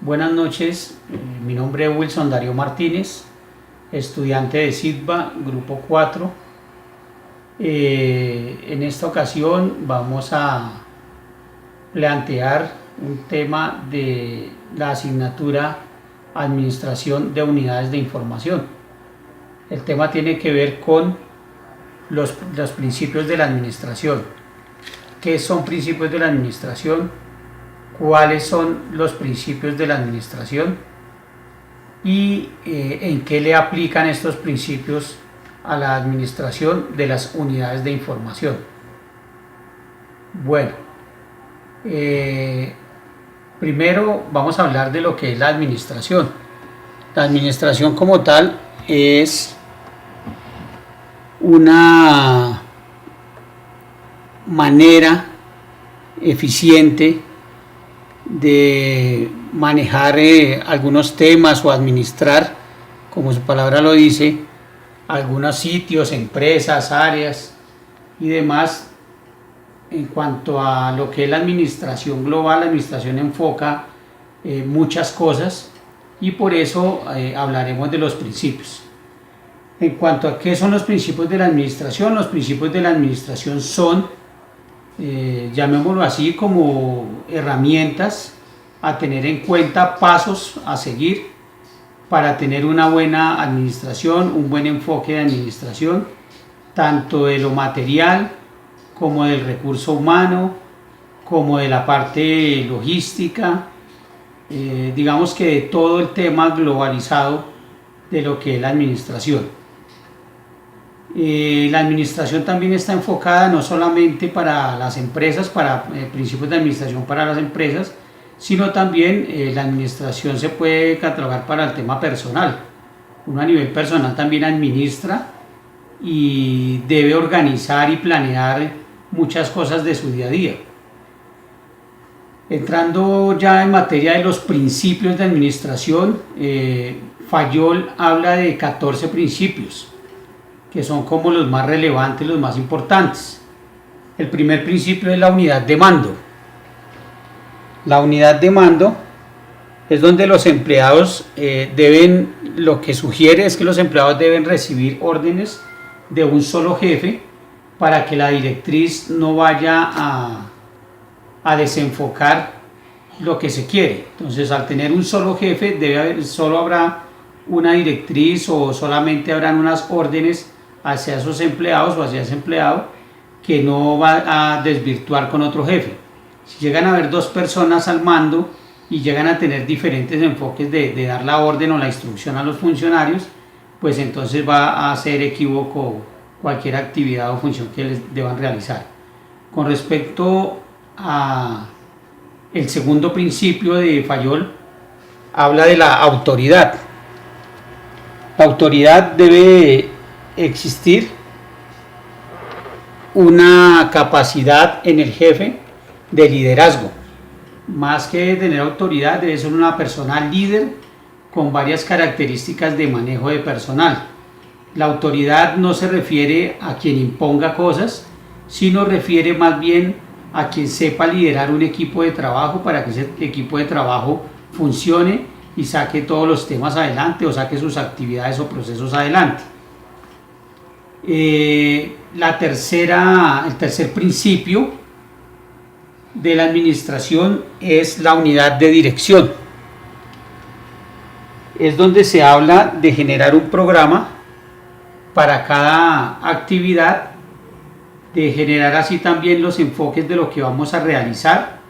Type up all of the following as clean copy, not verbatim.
Buenas noches, mi nombre es Wilson Darío Martínez, estudiante de SITBA, Grupo 4. En esta ocasión vamos a plantear un tema de la asignatura Administración de Unidades de Información. El tema tiene que ver con los principios de la administración. ¿Qué son principios de la administración? ¿Cuáles son los principios de la administración? Y en qué le aplican estos principios a la administración de las unidades de información. Bueno, primero vamos a hablar de lo que es la administración. La administración como tal es una manera eficiente de manejar algunos temas o administrar, como su palabra lo dice, algunos sitios, empresas, áreas y demás. En cuanto a lo que es la administración global, la administración enfoca muchas cosas y por eso hablaremos de los principios. En cuanto a qué son los principios de la administración, los principios de la administración son llamémoslo así, como herramientas a tener en cuenta, pasos a seguir para tener una buena administración, un buen enfoque de administración, tanto de lo material como del recurso humano, como de la parte logística, digamos que de todo el tema globalizado de lo que es la administración. La administración también está enfocada no solamente para las empresas, para principios de administración para las empresas, sino también la administración se puede catalogar para el tema personal. Uno a nivel personal también administra y debe organizar y planear muchas cosas de su día a día. Entrando ya en materia de los principios de administración, Fayol habla de 14 principios que son como los más relevantes, los más importantes. El primer principio es la unidad de mando. La unidad de mando es donde los empleados lo que sugiere es que los empleados deben recibir órdenes de un solo jefe para que la directriz no vaya a desenfocar lo que se quiere. Entonces, al tener un solo jefe, solo habrá una directriz o solamente habrán unas órdenes hacia esos empleados o hacia ese empleado que no va a desvirtuar con otro jefe. Si llegan a haber dos personas al mando y llegan a tener diferentes enfoques de dar la orden o la instrucción a los funcionarios, pues entonces va a ser equívoco cualquier actividad o función que les deban realizar. Con respecto a el segundo principio de Fayol, habla de la autoridad. La autoridad debe existir una capacidad en el jefe de liderazgo. Más que tener autoridad, debe ser una persona líder con varias características de manejo de personal. La autoridad no se refiere a quien imponga cosas, sino refiere más bien a quien sepa liderar un equipo de trabajo para que ese equipo de trabajo funcione y saque todos los temas adelante o saque sus actividades o procesos adelante. El tercer principio de la administración es la unidad de dirección. Es donde se habla de generar un programa para cada actividad, de generar así también los enfoques de lo que vamos a realizar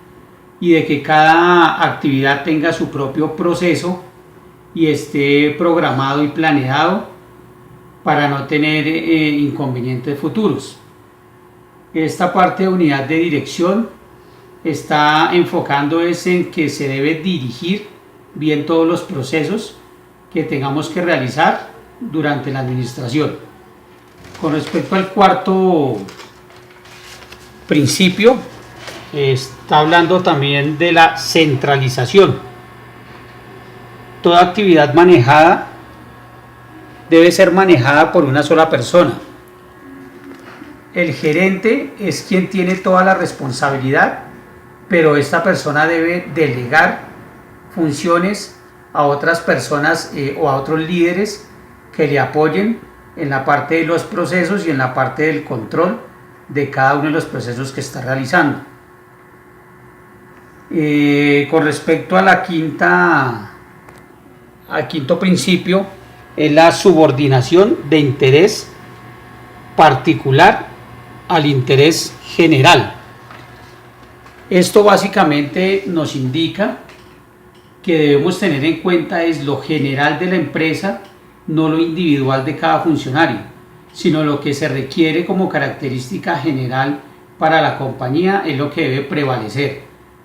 y de que cada actividad tenga su propio proceso y esté programado y planeado para no tener inconvenientes futuros. Esta parte de unidad de dirección está enfocando en que se debe dirigir bien todos los procesos que tengamos que realizar durante la administración. Con respecto al cuarto principio, está hablando también de la centralización. Toda actividad manejada debe ser manejada por una sola persona. El gerente es quien tiene toda la responsabilidad, pero esta persona debe delegar funciones a otras personas o a otros líderes que le apoyen en la parte de los procesos y en la parte del control de cada uno de los procesos que está realizando. Con respecto a al quinto principio, es la subordinación de interés particular al interés general. Esto básicamente nos indica que debemos tener en cuenta es lo general de la empresa, no lo individual de cada funcionario, sino lo que se requiere como característica general para la compañía es lo que debe prevalecer.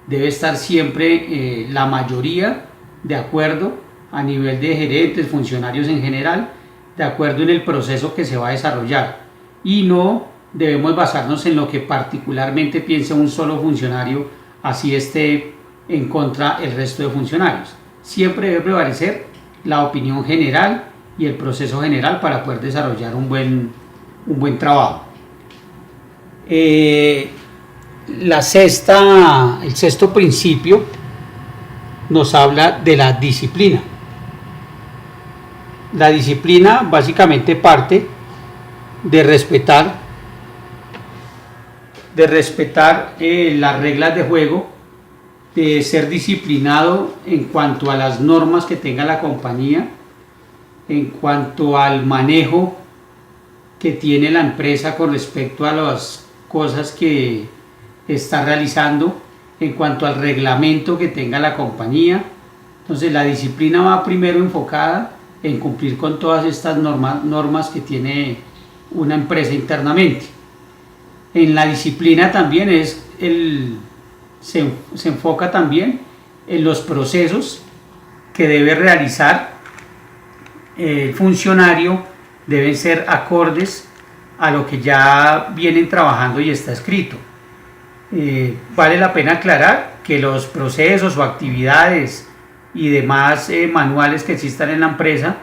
Debe estar siempre la mayoría de acuerdo a nivel de gerentes, funcionarios en general, de acuerdo en el proceso que se va a desarrollar, y no debemos basarnos en lo que particularmente piensa un solo funcionario, así esté en contra el resto de funcionarios. Siempre debe prevalecer la opinión general y el proceso general para poder desarrollar un buen trabajo. El sexto principio nos habla de la disciplina. La disciplina básicamente parte de respetar las reglas de juego, de ser disciplinado en cuanto a las normas que tenga la compañía, en cuanto al manejo que tiene la empresa con respecto a las cosas que está realizando, en cuanto al reglamento que tenga la compañía. Entonces la disciplina va primero enfocada en cumplir con todas estas normas que tiene una empresa internamente. En la disciplina también se enfoca también en los procesos que debe realizar el funcionario, deben ser acordes a lo que ya vienen trabajando y está escrito. Vale la pena aclarar que los procesos o actividades y demás manuales que existan en la empresa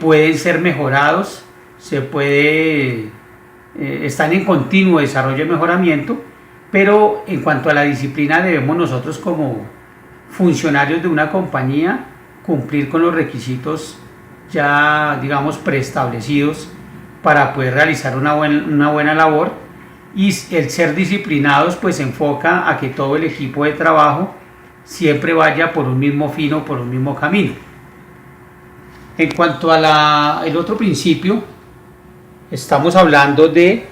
pueden ser mejorados, están en continuo desarrollo y mejoramiento, pero en cuanto a la disciplina debemos nosotros como funcionarios de una compañía cumplir con los requisitos ya digamos preestablecidos para poder realizar una buena labor, y el ser disciplinados pues enfoca a que todo el equipo de trabajo siempre vaya por un mismo fin o por un mismo camino. En cuanto a el otro principio, estamos hablando de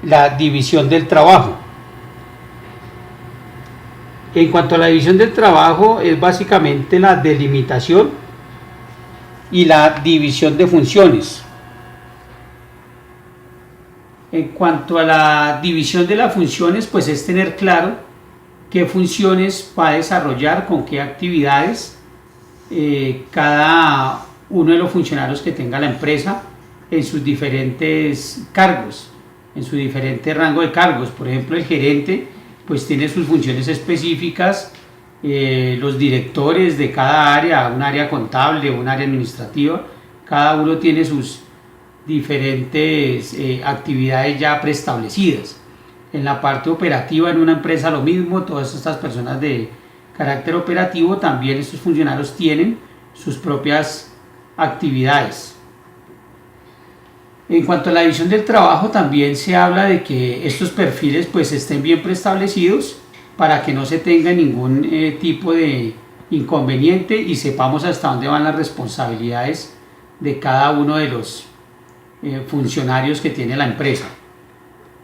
la división del trabajo. En cuanto a la división del trabajo, es básicamente la delimitación y la división de funciones. En cuanto a la división de las funciones, pues es tener claro qué funciones va a desarrollar, con qué actividades cada uno de los funcionarios que tenga la empresa en sus diferentes cargos, en su diferente rango de cargos. Por ejemplo, el gerente pues tiene sus funciones específicas, los directores de cada área, un área contable o un área administrativa, cada uno tiene sus diferentes actividades ya preestablecidas. En la parte operativa en una empresa lo mismo, todas estas personas de carácter operativo, también estos funcionarios tienen sus propias actividades. En cuanto a la división del trabajo, también se habla de que estos perfiles pues estén bien preestablecidos para que no se tenga ningún tipo de inconveniente y sepamos hasta dónde van las responsabilidades de cada uno de los funcionarios que tiene la empresa.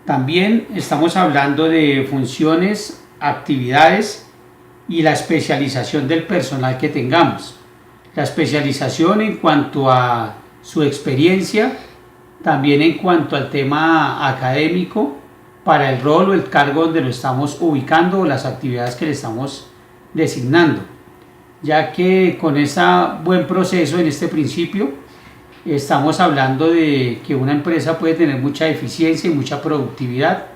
También estamos hablando de funciones, actividades y la especialización del personal que tengamos. La especialización en cuanto a su experiencia, también en cuanto al tema académico, para el rol o el cargo donde lo estamos ubicando o las actividades que le estamos designando, ya que con ese buen proceso en este principio estamos hablando de que una empresa puede tener mucha eficiencia y mucha productividad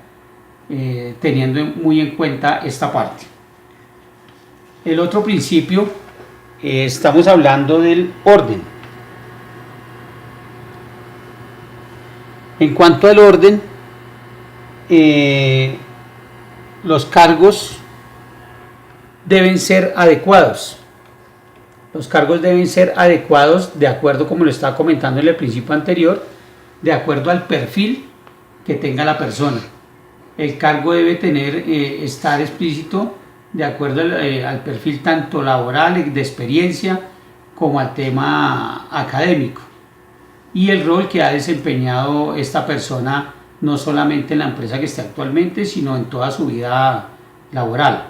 teniendo muy en cuenta esta parte. El otro principio, estamos hablando del orden. En cuanto al orden, los cargos deben ser adecuados. Los cargos deben ser adecuados de acuerdo, como lo estaba comentando en el principio anterior, de acuerdo al perfil que tenga la persona. El cargo debe estar explícito de acuerdo al perfil tanto laboral, de experiencia, como al tema académico. Y el rol que ha desempeñado esta persona, no solamente en la empresa que está actualmente, sino en toda su vida laboral.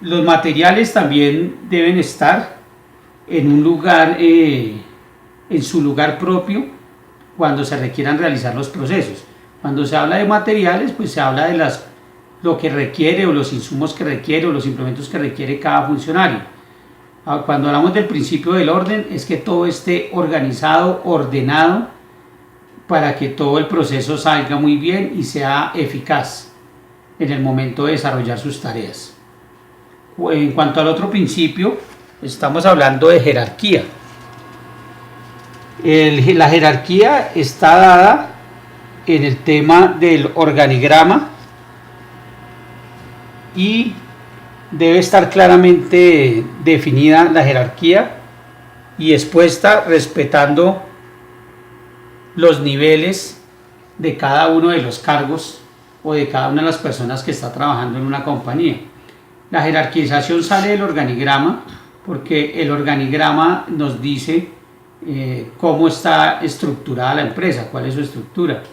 Los materiales también deben estar en un lugar, en su lugar propio, cuando se requieran realizar los procesos. Cuando se habla de materiales, pues se habla de lo que requiere, o los insumos que requiere, o los implementos que requiere cada funcionario. Cuando hablamos del principio del orden, es que todo esté organizado, ordenado, para que todo el proceso salga muy bien y sea eficaz en el momento de desarrollar sus tareas. En cuanto al otro principio, estamos hablando de jerarquía. La jerarquía está dada en el tema del organigrama y debe estar claramente definida la jerarquía y expuesta respetando los niveles de cada uno de los cargos o de cada una de las personas que está trabajando en una compañía. La jerarquización sale del organigrama porque el organigrama nos dice cómo está estructurada la empresa, cuál es su estructura,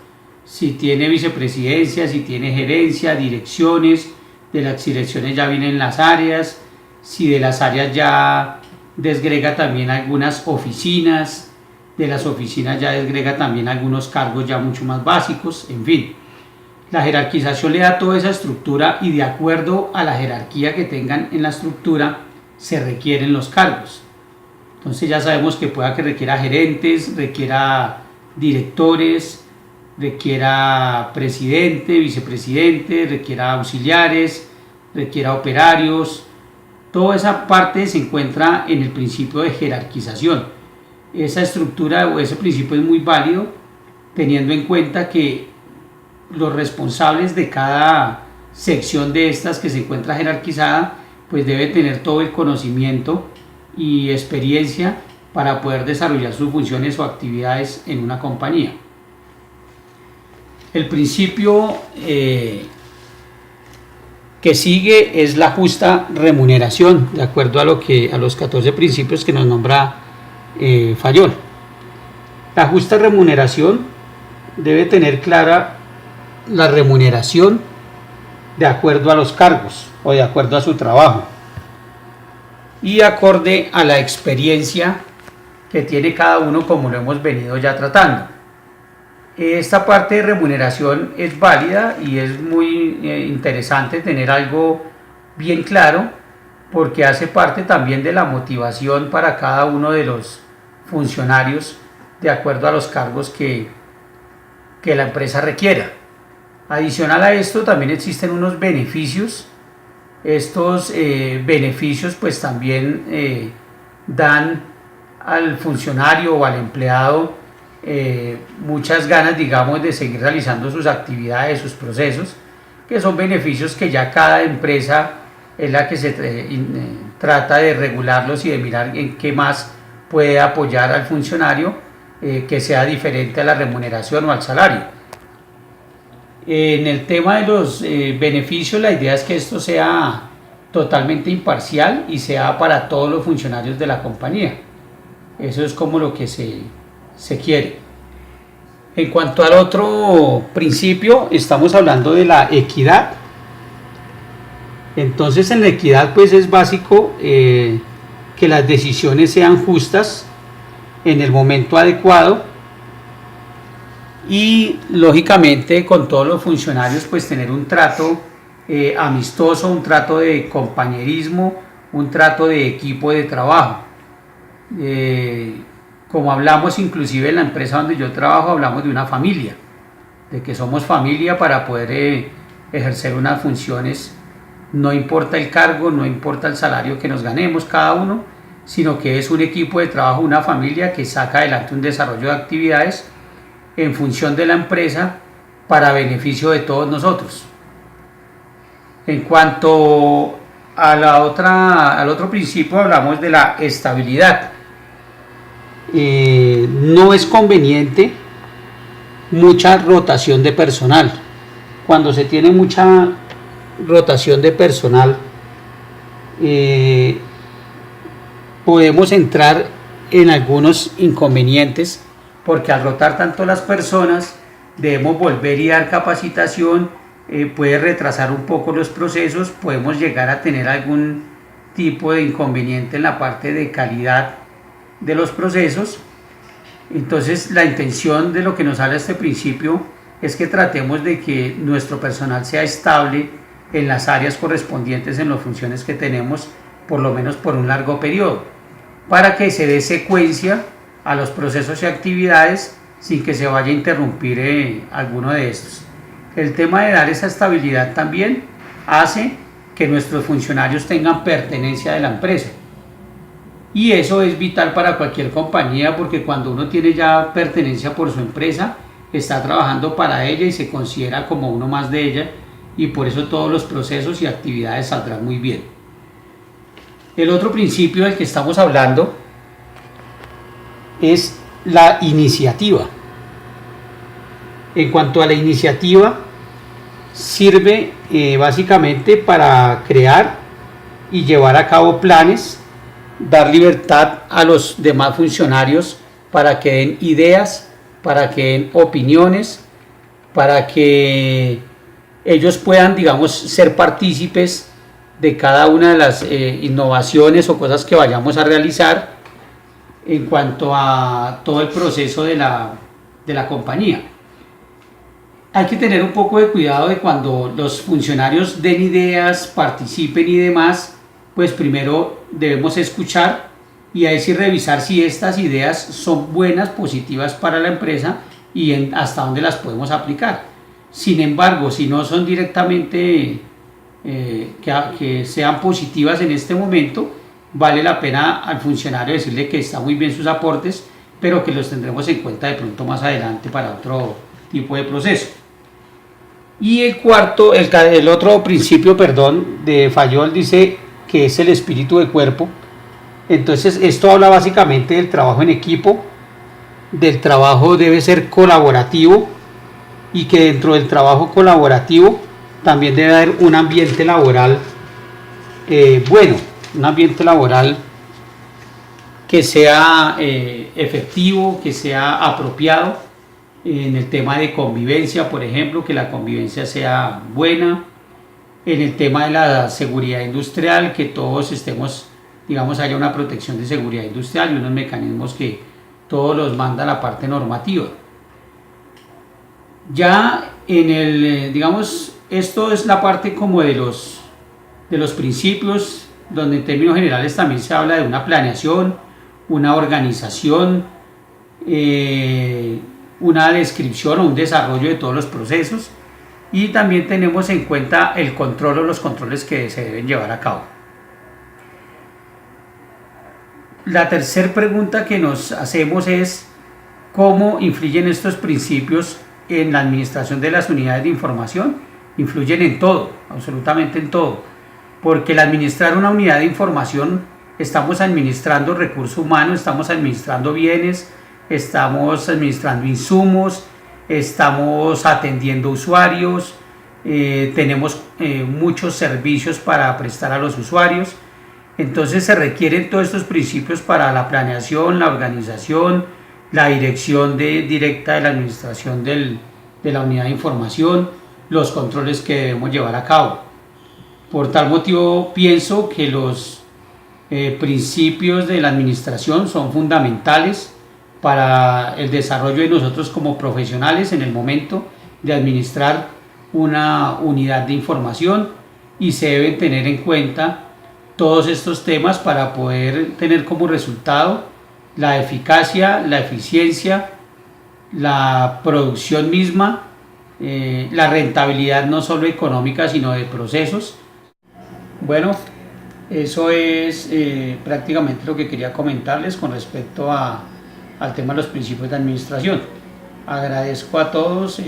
si tiene vicepresidencia, si tiene gerencia, direcciones, de las direcciones ya vienen las áreas, si de las áreas ya desgrega también algunas oficinas, de las oficinas ya desgrega también algunos cargos ya mucho más básicos, en fin. La jerarquización le da toda esa estructura y de acuerdo a la jerarquía que tengan en la estructura se requieren los cargos. Entonces ya sabemos que pueda que requiera gerentes, requiera directores, requiera presidente, vicepresidente, requiera auxiliares, requiera operarios. Toda esa parte se encuentra en el principio de jerarquización. Esa estructura o ese principio es muy válido teniendo en cuenta que los responsables de cada sección de estas que se encuentra jerarquizada pues debe tener todo el conocimiento y experiencia para poder desarrollar sus funciones o actividades en una compañía. El principio que sigue es la justa remuneración, de acuerdo a los 14 principios que nos nombra Fayol. La justa remuneración debe tener clara la remuneración de acuerdo a los cargos o de acuerdo a su trabajo y acorde a la experiencia que tiene cada uno, como lo hemos venido ya tratando. Esta parte de remuneración es válida y es muy interesante tener algo bien claro porque hace parte también de la motivación para cada uno de los funcionarios de acuerdo a los cargos que la empresa requiera. Adicional a esto también existen unos beneficios. Estos beneficios pues también dan al funcionario o al empleado muchas ganas, digamos, de seguir realizando sus actividades, sus procesos, que son beneficios que ya cada empresa es la que se trata de regularlos y de mirar en qué más puede apoyar al funcionario que sea diferente a la remuneración o al salario. En el tema de los beneficios, la idea es que esto sea totalmente imparcial y sea para todos los funcionarios de la compañía. Eso es como lo que se quiere. En cuanto al otro principio, estamos hablando de la equidad. Entonces, en la equidad pues es básico que las decisiones sean justas en el momento adecuado y lógicamente con todos los funcionarios pues tener un trato amistoso, un trato de compañerismo, un trato de equipo de trabajo. Como hablamos inclusive en la empresa donde yo trabajo, hablamos de una familia, de que somos familia para poder ejercer unas funciones, no importa el cargo, no importa el salario que nos ganemos cada uno, sino que es un equipo de trabajo, una familia que saca adelante un desarrollo de actividades en función de la empresa para beneficio de todos nosotros. En cuanto a al otro principio, hablamos de la estabilidad. No es conveniente mucha rotación de personal. Cuando se tiene mucha rotación de personal, podemos entrar en algunos inconvenientes, porque al rotar tanto las personas debemos volver y dar capacitación, puede retrasar un poco los procesos, podemos llegar a tener algún tipo de inconveniente en la parte de calidad de los procesos. Entonces la intención de lo que nos habla este principio es que tratemos de que nuestro personal sea estable en las áreas correspondientes, en las funciones que tenemos, por lo menos por un largo periodo, para que se dé secuencia a los procesos y actividades sin que se vaya a interrumpir alguno de estos. El tema de dar esa estabilidad también hace que nuestros funcionarios tengan pertenencia de la empresa. Y eso es vital para cualquier compañía, porque cuando uno tiene ya pertenencia por su empresa, está trabajando para ella y se considera como uno más de ella, y por eso todos los procesos y actividades saldrán muy bien. El otro principio del que estamos hablando es la iniciativa. En cuanto a la iniciativa, sirve básicamente para crear y llevar a cabo planes, dar libertad a los demás funcionarios para que den ideas, para que den opiniones, para que ellos puedan, digamos, ser partícipes de cada una de las innovaciones o cosas que vayamos a realizar en cuanto a todo el proceso de la compañía. Hay que tener un poco de cuidado de cuando los funcionarios den ideas, participen y demás, pues primero debemos escuchar y ahí sí revisar si estas ideas son buenas, positivas para la empresa y hasta dónde las podemos aplicar. Sin embargo, si no son directamente que sean positivas en este momento, vale la pena al funcionario decirle que está muy bien sus aportes, pero que los tendremos en cuenta de pronto más adelante para otro tipo de proceso. Y el otro principio, de Fayol dice que es el espíritu de cuerpo. Entonces esto habla básicamente del trabajo en equipo, del trabajo debe ser colaborativo, y que dentro del trabajo colaborativo también debe haber un ambiente laboral bueno, un ambiente laboral que sea efectivo, que sea apropiado en el tema de convivencia, por ejemplo, que la convivencia sea buena, en el tema de la seguridad industrial, que todos estemos, digamos, haya una protección de seguridad industrial y unos mecanismos que todos los manda la parte normativa. Ya digamos, esto es la parte como de los principios, donde en términos generales también se habla de una planeación, una organización, una descripción o un desarrollo de todos los procesos, y también tenemos en cuenta el control o los controles que se deben llevar a cabo. La tercera pregunta que nos hacemos es ¿cómo influyen estos principios en la administración de las unidades de información? Influyen en todo, absolutamente en todo, porque al administrar una unidad de información estamos administrando recursos humanos, estamos administrando bienes, estamos administrando insumos, estamos atendiendo usuarios, tenemos muchos servicios para prestar a los usuarios. Entonces se requieren todos estos principios para la planeación, la organización, la dirección directa de la administración de la unidad de información, los controles que debemos llevar a cabo. Por tal motivo pienso que los principios de la administración son fundamentales para el desarrollo de nosotros como profesionales en el momento de administrar una unidad de información, y se deben tener en cuenta todos estos temas para poder tener como resultado la eficacia, la eficiencia, la producción misma, la rentabilidad no solo económica sino de procesos. Bueno, eso es prácticamente lo que quería comentarles con respecto al tema de los principios de administración. Agradezco a todos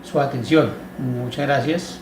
su atención. Muchas gracias.